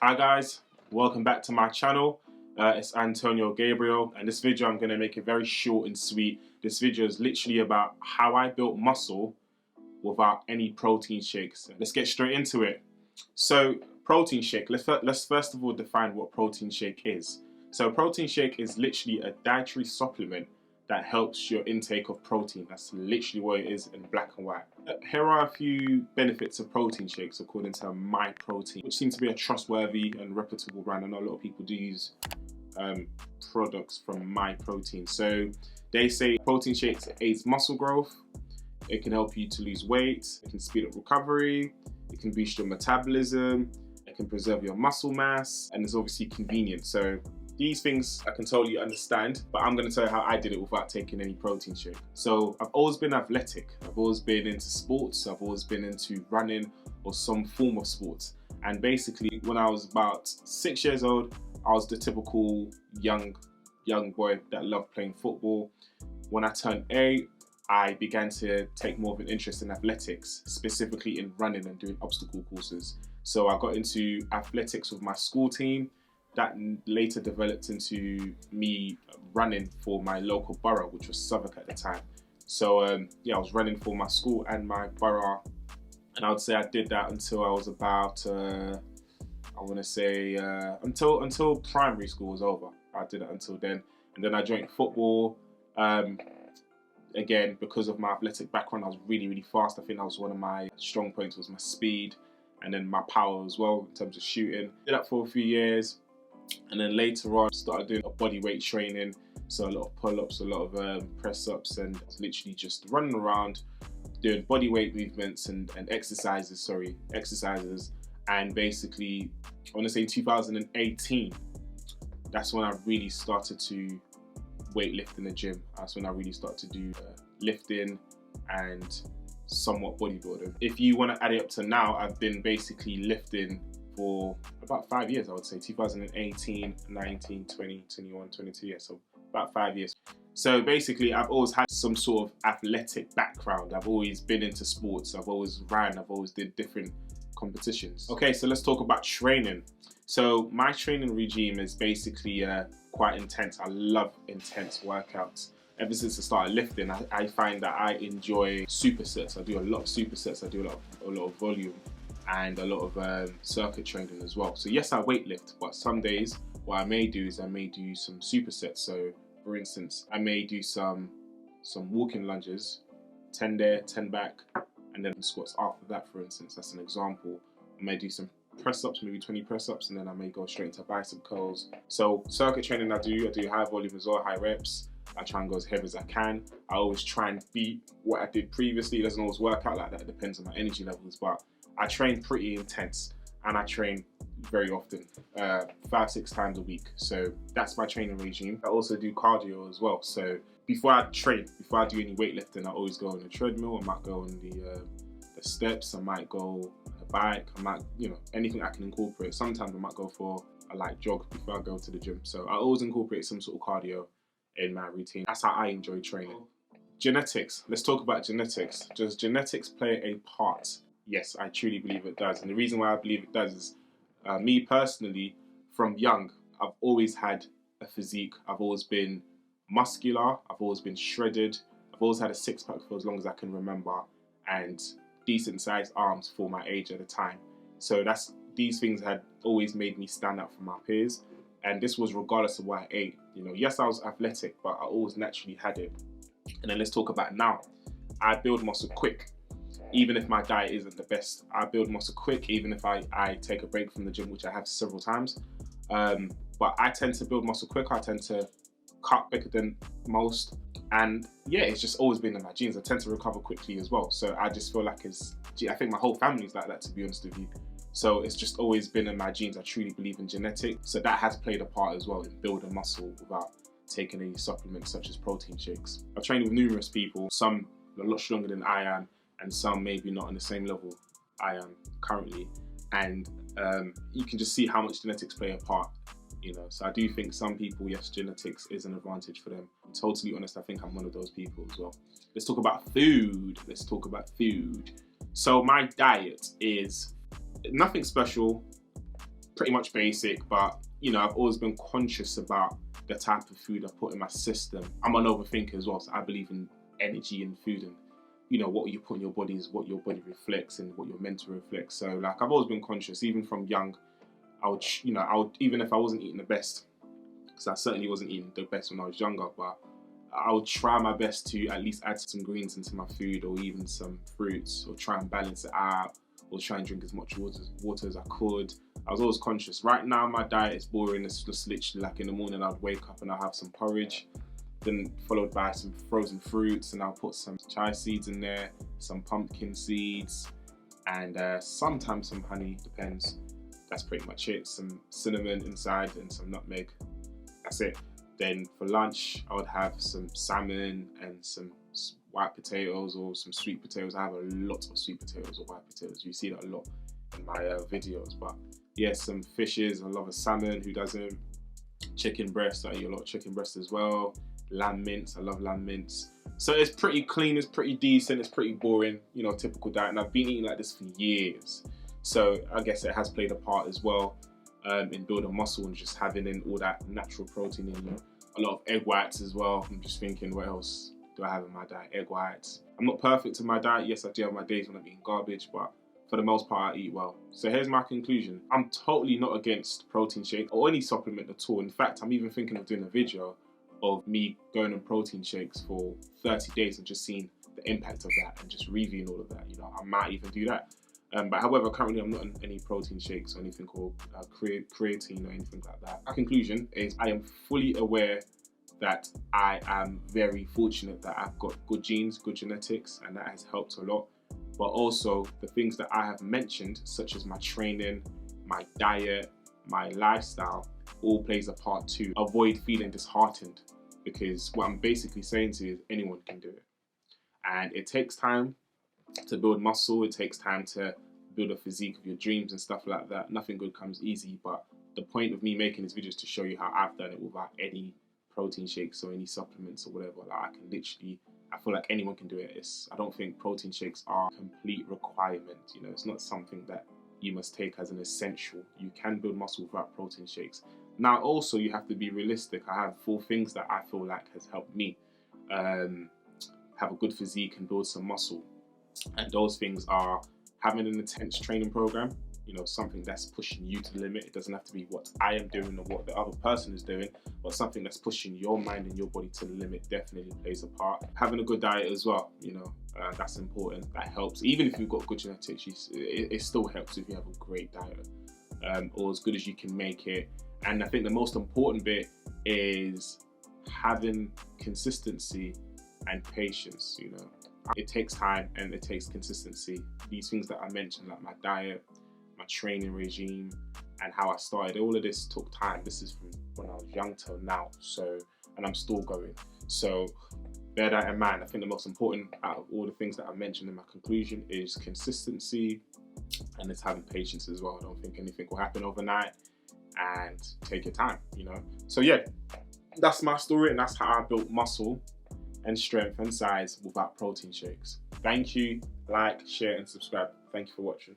Hi guys, welcome back to my channel. It's Antonio Gabriel, and this video I'm going to make it very short and sweet. This video is literally about how I built muscle without any protein shakes. Let's get straight into it. So protein shake, let's first of all define what protein shake is. So protein shake is literally a dietary supplement that helps your intake of protein. That's literally what it is in black and white. Here are a few benefits of protein shakes according to MyProtein, which seems to be a trustworthy and reputable brand. I know a lot of people do use products from MyProtein. So they say protein shakes aids muscle growth, it can help you to lose weight, it can speed up recovery, it can boost your metabolism, it can preserve your muscle mass, and it's obviously convenient. So these things I can totally understand, but I'm going to tell you how I did it without taking any protein shake. So I've always been athletic. I've always been into sports. I've always been into running or some form of sports. And basically, when I was about 6 years old, I was the typical young boy that loved playing football. When I turned 8, I began to take more of an interest in athletics, specifically in running and doing obstacle courses. So I got into athletics with my school team. That later developed into me running for my local borough, which was Southwark at the time. So yeah, I was running for my school and my borough, and I would say I did that until I was about, I want to say until primary school was over. I did it until then, and then I joined football. Again, because of my athletic background, I was really fast. I think that was one of my strong points, was my speed, and then my power as well in terms of shooting. Did that for a few years. And then later on, started doing a body weight training. So a lot of pull-ups, a lot of press-ups, and literally just running around, doing body weight movements and exercises. And basically, I want to say in 2018, that's when I really started to weightlift in the gym. That's when I really started to do lifting and somewhat bodybuilding. If you want to add it up to now, I've been basically lifting for about 5 years, I would say. 2018, 19, 20, 21, 22, yeah, so about 5 years. So basically, I've always had some sort of athletic background. I've always been into sports. I've always ran. I've always did different competitions. Okay, so let's talk about training. So my training regime is basically quite intense. I love intense workouts. Ever since I started lifting, I find that I enjoy supersets. I do a lot of supersets. I do a lot of volume and a lot of circuit training as well. So yes, I weightlift, but some days what I may do is I may do some supersets. So for instance, I may do some walking lunges, 10 there, 10 back, and then squats after that, for instance. That's an example. I may do some press-ups, maybe 20 press-ups, and then I may go straight into bicep curls. So circuit training I do high volume as well, high reps. I try and go as heavy as I can. I always try and beat what I did previously. It doesn't always work out like that. It depends on my energy levels, but I train pretty intense, and I train very often, 5-6 times a week. So that's my training regime. I also do cardio as well. So before I train, before I do any weightlifting, I always go on the treadmill. I might go on the steps. I might go on a bike. I might, anything I can incorporate. Sometimes I might go for a light jog before I go to the gym. So I always incorporate some sort of cardio in my routine. That's how I enjoy training. Genetics. Let's talk about genetics. Does genetics play a part? Yes, I truly believe it does. And the reason why I believe it does is, me personally, from young, I've always had a physique. I've always been muscular. I've always been shredded. I've always had a six-pack for as long as I can remember, and decent-sized arms for my age at the time. So these things had always made me stand out from my peers. And this was regardless of what I ate. Yes, I was athletic, but I always naturally had it. And then let's talk about now. I build muscle quick. Even if my diet isn't the best, I build muscle quick, even if I take a break from the gym, which I have several times. But I tend to build muscle quick. I tend to cut quicker than most. And yeah, it's just always been in my genes. I tend to recover quickly as well. So I just feel like I think my whole family's like that, to be honest with you. So it's just always been in my genes. I truly believe in genetics. So that has played a part as well in building muscle without taking any supplements such as protein shakes. I've trained with numerous people, some a lot stronger than I am, and some maybe not on the same level I am currently. And you can just see how much genetics play a part, So I do think some people, yes, genetics is an advantage for them. I'm totally honest, I think I'm one of those people as well. Let's talk about food. So my diet is nothing special, pretty much basic, but you know, I've always been conscious about the type of food I put in my system. I'm an overthinker as well, so I believe in energy in food, and you know, what you put in your body is what your body reflects and what you're meant to reflect. So like, I've always been conscious, even from young. I would, you know, even if I wasn't eating the best, because I certainly wasn't eating the best when I was younger, but I would try my best to at least add some greens into my food, or even some fruits, or try and balance it out, or try and drink as much water as I could. I was always conscious. Right now, my diet is boring. It's just literally like in the morning, I'd wake up and I'll have some porridge, then followed by some frozen fruits, and I'll put some chia seeds in there, some pumpkin seeds, and sometimes some honey, depends. That's pretty much it. Some cinnamon inside and some nutmeg. That's it. Then for lunch, I would have some salmon and some white potatoes or some sweet potatoes. I have a lot of sweet potatoes or white potatoes. You see that a lot in my videos. But yeah, some fishes. I love a salmon. Who doesn't? Chicken breast. I eat a lot of chicken breast as well. Lamb mince. I love lamb mince. So it's pretty clean. It's pretty decent. It's pretty boring. You know, typical diet. And I've been eating like this for years. So I guess it has played a part as well in building muscle and just having in all that natural protein in you. A lot of egg whites as well. I'm just thinking, what else do I have in my diet? Egg whites. I'm not perfect in my diet. Yes, I do have my days when I'm eating garbage, but for the most part, I eat well. So here's my conclusion. I'm totally not against protein shake or any supplement at all. In fact, I'm even thinking of doing a video of me going on protein shakes for 30 days and just seeing the impact of that and just reviewing all of that. You know, I might even do that. But however, currently I'm not on any protein shakes or anything called creatine or anything like that. My conclusion is I am fully aware that I am very fortunate that I've got good genes, good genetics, and that has helped a lot. But also the things that I have mentioned, such as my training, my diet, my lifestyle, all plays a part to avoid feeling disheartened. Because what I'm basically saying to you is anyone can do it. And it takes time to build muscle, it takes time to build a physique of your dreams and stuff like that. Nothing good comes easy, but the point of me making this video is to show you how I've done it without any protein shakes or any supplements or whatever. Like, I can literally, I feel like anyone can do it. I don't think protein shakes are a complete requirement. You know, it's not something that you must take as an essential. You can build muscle without protein shakes. Now, also, you have to be realistic. I have 4 things that I feel like has helped me have a good physique and build some muscle. And those things are having an intense training program, you know, something that's pushing you to the limit. It doesn't have to be what I am doing or what the other person is doing, but something that's pushing your mind and your body to the limit definitely plays a part. Having a good diet as well, you know, that's important. That helps. Even if you've got good genetics, it still helps if you have a great diet, or as good as you can make it. And I think the most important bit is having consistency and patience, you know. It takes time and it takes consistency. These things that I mentioned, like my diet, my training regime, and how I started, all of this took time. This is from when I was young till now, so, and I'm still going. So bear that in mind. I think the most important out of all the things that I mentioned in my conclusion is consistency, and it's having patience as well. I don't think anything will happen overnight, and take your time, you know. So yeah, that's my story, and that's how I built muscle and strength and size without protein shakes. Thank you. Like, share, and subscribe. Thank you for watching.